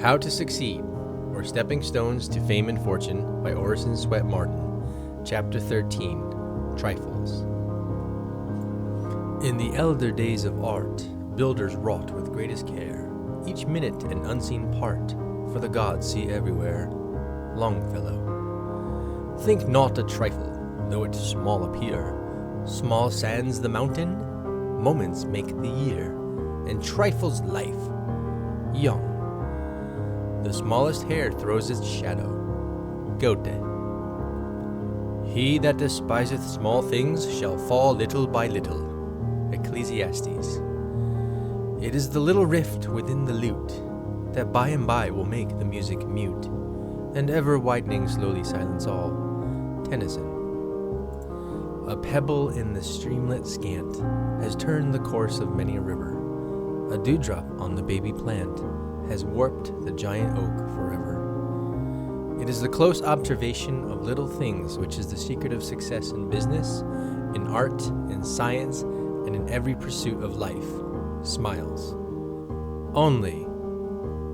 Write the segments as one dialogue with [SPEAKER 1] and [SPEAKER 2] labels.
[SPEAKER 1] How to Succeed, or Stepping Stones to Fame and Fortune by Orison Swett Marden, Chapter 13, Trifles. In the elder days of art, builders wrought with greatest care, each minute an unseen part, for the gods see everywhere. Longfellow. Think not a trifle, though it small appear. Small sands the mountain, moments make the year, and trifles life. Young. The smallest hair throws its shadow. Goethe. He that despiseth small things shall fall little by little. Ecclesiastes. It is the little rift within the lute that by and by will make the music mute, and ever widening slowly silence all. Tennyson. A pebble in the streamlet scant has turned the course of many a river. A dewdrop on the baby plant has warped the giant oak forever. It is the close observation of little things which is the secret of success in business, in art, in science, and in every pursuit of life. Smiles. Only,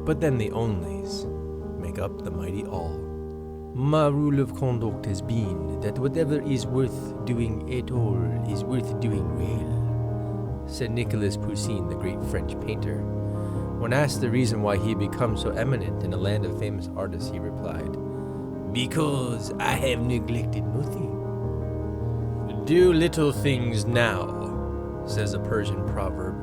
[SPEAKER 1] but then the onlys make up the mighty all. My rule of conduct has been that whatever is worth doing at all is worth doing well, said Nicolas Poussin, the great French painter. When asked the reason why he had become so eminent in a land of famous artists, he replied, "Because I have neglected nothing." Do little things now, says a Persian proverb,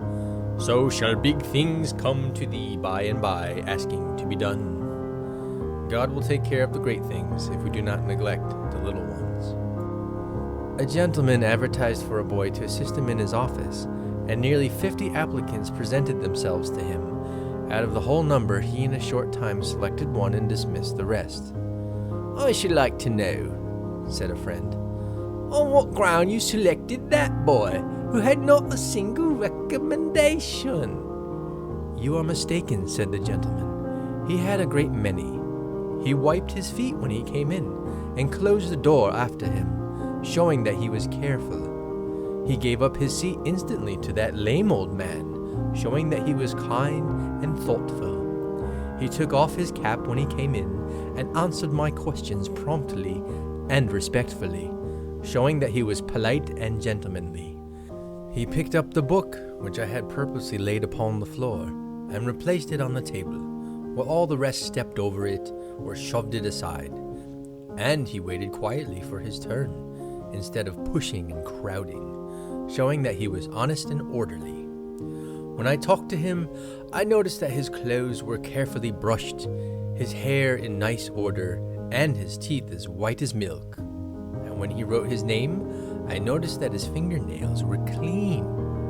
[SPEAKER 1] so shall big things come to thee by and by, asking to be done. God will take care of the great things if we do not neglect the little ones. A gentleman advertised for a boy to assist him in his office, and nearly 50 applicants presented themselves to him. Out of the whole number, he in a short time selected one and dismissed the rest. "I should like to know," said a friend, "on what ground you selected that boy, who had not a single recommendation." "You are mistaken," said the gentleman. "He had a great many. He wiped his feet when he came in, and closed the door after him, showing that he was careful. He gave up his seat instantly to that lame old man, showing that he was kind and thoughtful. He took off his cap when he came in, and answered my questions promptly and respectfully, showing that he was polite and gentlemanly. He picked up the book, which I had purposely laid upon the floor, and replaced it on the table, while all the rest stepped over it or shoved it aside. And he waited quietly for his turn, instead of pushing and crowding, showing that he was honest and orderly. When I talked to him, I noticed that his clothes were carefully brushed, his hair in nice order, and his teeth as white as milk. And when he wrote his name, I noticed that his fingernails were clean,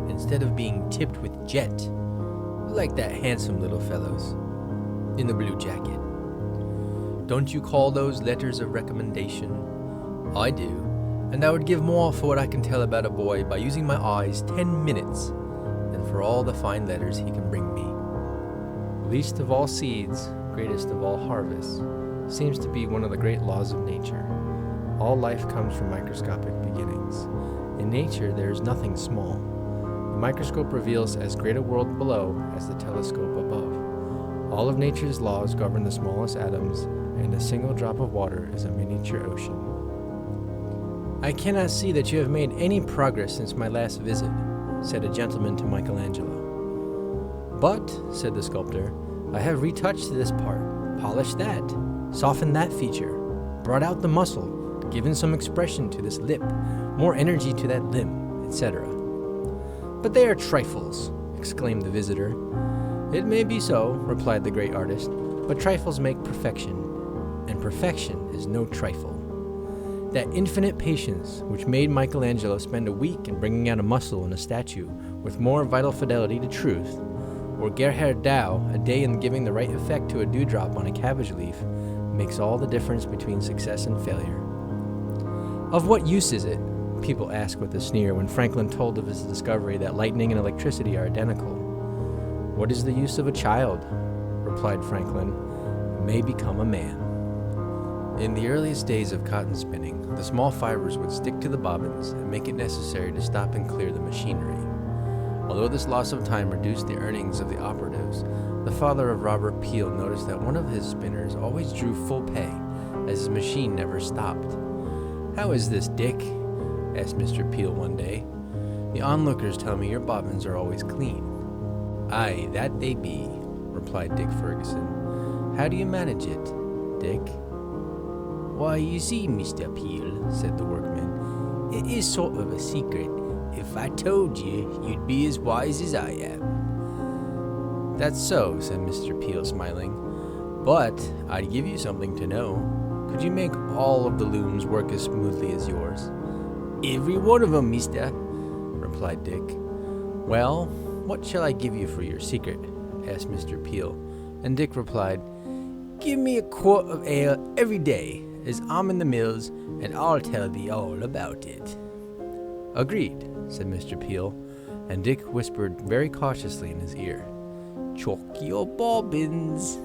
[SPEAKER 1] instead of being tipped with jet, like that handsome little fellow's in the blue jacket. Don't you call those letters of recommendation? I do, and I would give more for what I can tell about a boy by using my eyes 10 minutes than for all the fine letters he can bring me. Least of all seeds, greatest of all harvests, seems to be one of the great laws of nature. All life comes from microscopic beginnings. In nature, there is nothing small. The microscope reveals as great a world below as the telescope above. All of nature's laws govern the smallest atoms, and a single drop of water is a miniature ocean. "I cannot see that you have made any progress since my last visit," said a gentleman to Michelangelo. "But," said the sculptor, "I have retouched this part, polished that, softened that feature, brought out the muscle, given some expression to this lip, more energy to that limb, etc." "But they are trifles," exclaimed the visitor. "It may be so," replied the great artist, "but trifles make perfection, and perfection is no trifle. That infinite patience which made Michelangelo spend a week in bringing out a muscle in a statue with more vital fidelity to truth, or Gerhard Dow a day in giving the right effect to a dewdrop on a cabbage leaf, makes all the difference between success and failure." "Of what use is it?" people ask with a sneer when Franklin told of his discovery that lightning and electricity are identical. "What is the use of a child?" replied Franklin. "May become a man." In the earliest days of cotton spinning, the small fibers would stick to the bobbins and make it necessary to stop and clear the machinery. Although this loss of time reduced the earnings of the operatives, the father of Robert Peel noticed that one of his spinners always drew full pay, as his machine never stopped. "How is this, Dick?" asked Mr. Peel one day. "The onlookers tell me your bobbins are always clean." "Aye, that they be," replied Dick Ferguson. "How do you manage it, Dick?" "Why, you see, Mr. Peel," said the workman, "it is sort of a secret. If I told you, you'd be as wise as I am." "That's so," said Mr. Peel, smiling. "But I'd give you something to know. Could you make all of the looms work as smoothly as yours?" "Every one of 'em, mister," replied Dick. "Well, what shall I give you for your secret?" asked Mr. Peel, and Dick replied, "Give me a quart of ale every day, as I'm in the mills, and I'll tell thee all about it." "Agreed," said Mr. Peel, and Dick whispered very cautiously in his ear, "Chalk your bobbins."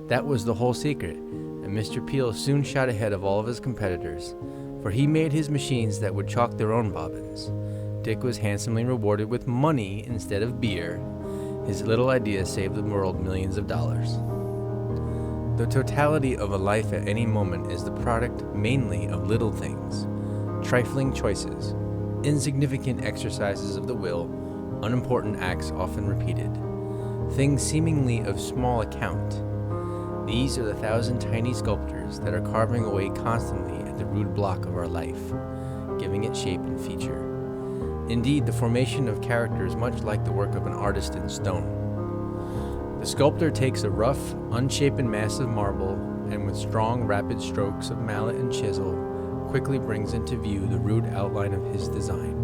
[SPEAKER 1] That was the whole secret, and Mr. Peel soon shot ahead of all of his competitors, for he made his machines that would chalk their own bobbins. Dick was handsomely rewarded with money instead of beer. His little idea saved the world millions of dollars. The totality of a life at any moment is the product mainly of little things, trifling choices, insignificant exercises of the will, unimportant acts often repeated, things seemingly of small account. These are the 1,000 tiny sculptors that are carving away constantly at the rude block of our life, giving it shape and feature. Indeed, the formation of character is much like the work of an artist in stone. The sculptor takes a rough, unshapen mass of marble, and with strong, rapid strokes of mallet and chisel, quickly brings into view the rude outline of his design.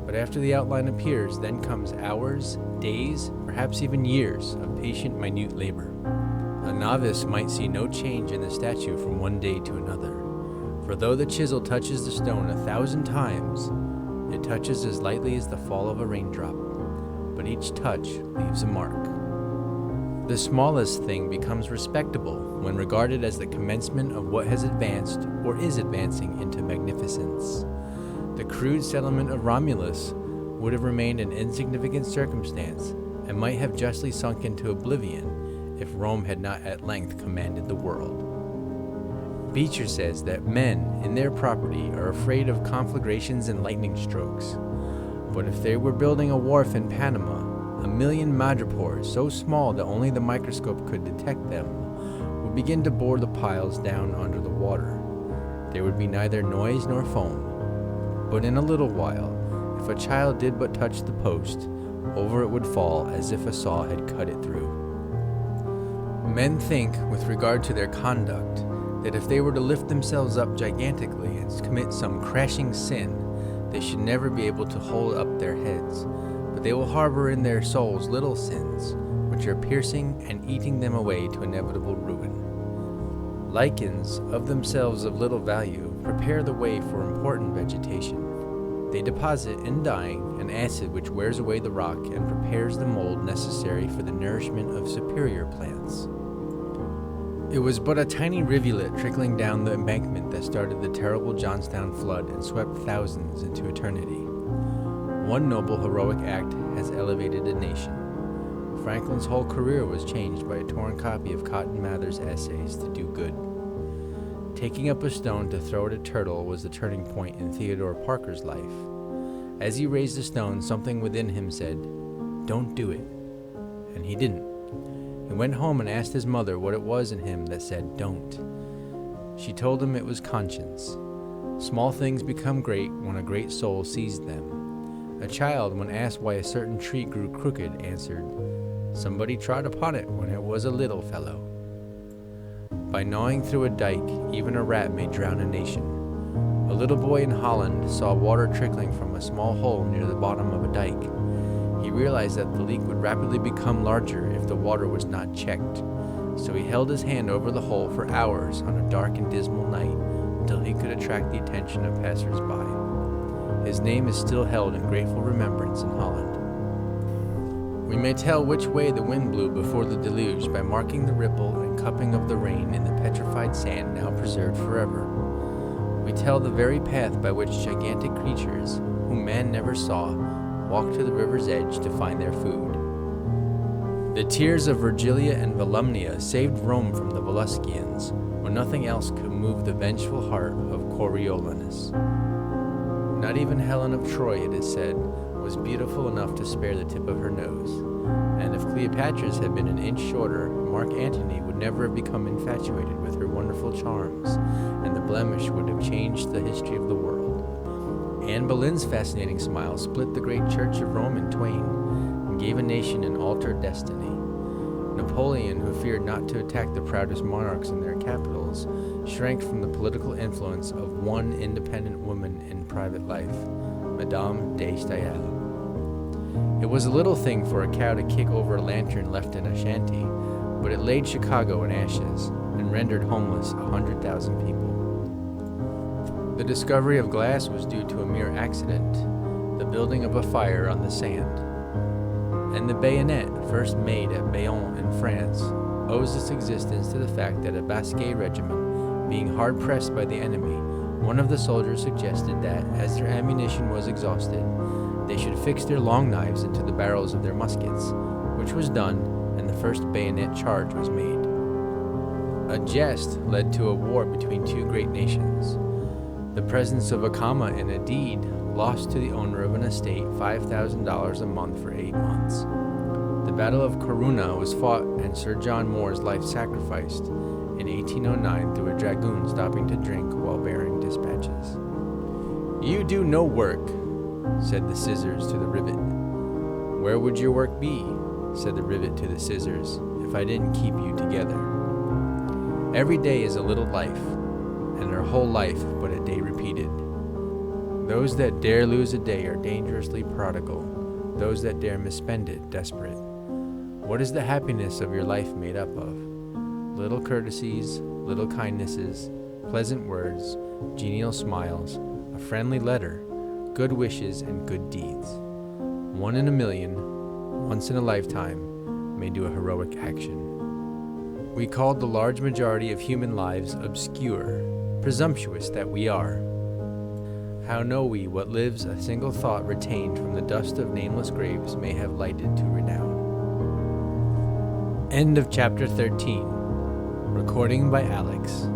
[SPEAKER 1] But after the outline appears, then comes hours, days, perhaps even years of patient, minute labor. A novice might see no change in the statue from one day to another, for though the chisel touches the stone 1,000 times, it touches as lightly as the fall of a raindrop, but each touch leaves a mark. The smallest thing becomes respectable when regarded as the commencement of what has advanced or is advancing into magnificence. The crude settlement of Romulus would have remained an insignificant circumstance and might have justly sunk into oblivion if Rome had not at length commanded the world. Beecher says that men in their property are afraid of conflagrations and lightning strokes, but if they were building a wharf in Panama, 1,000,000 madrepores, so small that only the microscope could detect them, would begin to bore the piles down under the water. There would be neither noise nor foam, but in a little while, if a child did but touch the post, over it would fall as if a saw had cut it through. Men think, with regard to their conduct, that if they were to lift themselves up gigantically and commit some crashing sin, they should never be able to hold up their heads, but they will harbor in their souls little sins, which are piercing and eating them away to inevitable ruin. Lichens, of themselves of little value, prepare the way for important vegetation. They deposit, in dying, an acid which wears away the rock and prepares the mold necessary for the nourishment of superior plants. It was but a tiny rivulet trickling down the embankment that started the terrible Johnstown flood and swept thousands into eternity. One noble heroic act has elevated a nation. Franklin's whole career was changed by a torn copy of Cotton Mather's essays to do good. Taking up a stone to throw at a turtle was the turning point in Theodore Parker's life. As he raised the stone, something within him said, "Don't do it." And he didn't. He went home and asked his mother what it was in him that said, "Don't." She told him it was conscience. Small things become great when a great soul sees them. A child, when asked why a certain tree grew crooked, answered, "Somebody trod upon it when it was a little fellow." By gnawing through a dike, even a rat may drown a nation. A little boy in Holland saw water trickling from a small hole near the bottom of a dike. He realized that the leak would rapidly become larger if the water was not checked, so he held his hand over the hole for hours on a dark and dismal night until he could attract the attention of passers-by. His name is still held in grateful remembrance in Holland. We may tell which way the wind blew before the deluge by marking the ripple and cupping of the rain in the petrified sand now preserved forever. We tell the very path by which gigantic creatures, whom man never saw, walked to the river's edge to find their food. The tears of Virgilia and Volumnia saved Rome from the Volscians, when nothing else could move the vengeful heart of Coriolanus. Not even Helen of Troy, it is said, was beautiful enough to spare the tip of her nose, and if Cleopatra's had been an inch shorter, Mark Antony would never have become infatuated with her wonderful charms, and the blemish would have changed the history of the world. Anne Boleyn's fascinating smile split the great Church of Rome in twain, and gave a nation an altered destiny. Napoleon, who feared not to attack the proudest monarchs in their capitals, shrank from the political influence of one independent woman in private life, Madame de Staël. It was a little thing for a cow to kick over a lantern left in a shanty, but it laid Chicago in ashes and rendered homeless 100,000 people. The discovery of glass was due to a mere accident, the building of a fire on the sand. And the bayonet, first made at Bayonne in France, owes its existence to the fact that a Basque regiment, being hard-pressed by the enemy, one of the soldiers suggested that, as their ammunition was exhausted, they should fix their long knives into the barrels of their muskets, which was done, and the first bayonet charge was made. A jest led to a war between two great nations. The presence of a comma in a deed lost to the owner of an estate $5,000 a month for 8 months. The Battle of Corunna was fought and Sir John Moore's life sacrificed in 1809 through a dragoon stopping to drink while bearing dispatches. "You do no work," said the scissors to the rivet. "Where would your work be," said the rivet to the scissors, "if I didn't keep you together?" Every day is a little life, and our whole life but a day repeated. Those that dare lose a day are dangerously prodigal, those that dare misspend it desperate. What is the happiness of your life made up of? Little courtesies, little kindnesses, pleasant words, genial smiles, a friendly letter, good wishes, and good deeds. 1 in a million, once in a lifetime, may do a heroic action. We called the large majority of human lives obscure, presumptuous that we are. How know we what lives a single thought retained from the dust of nameless graves may have lighted to renown? End of chapter 13. Recording by Alex.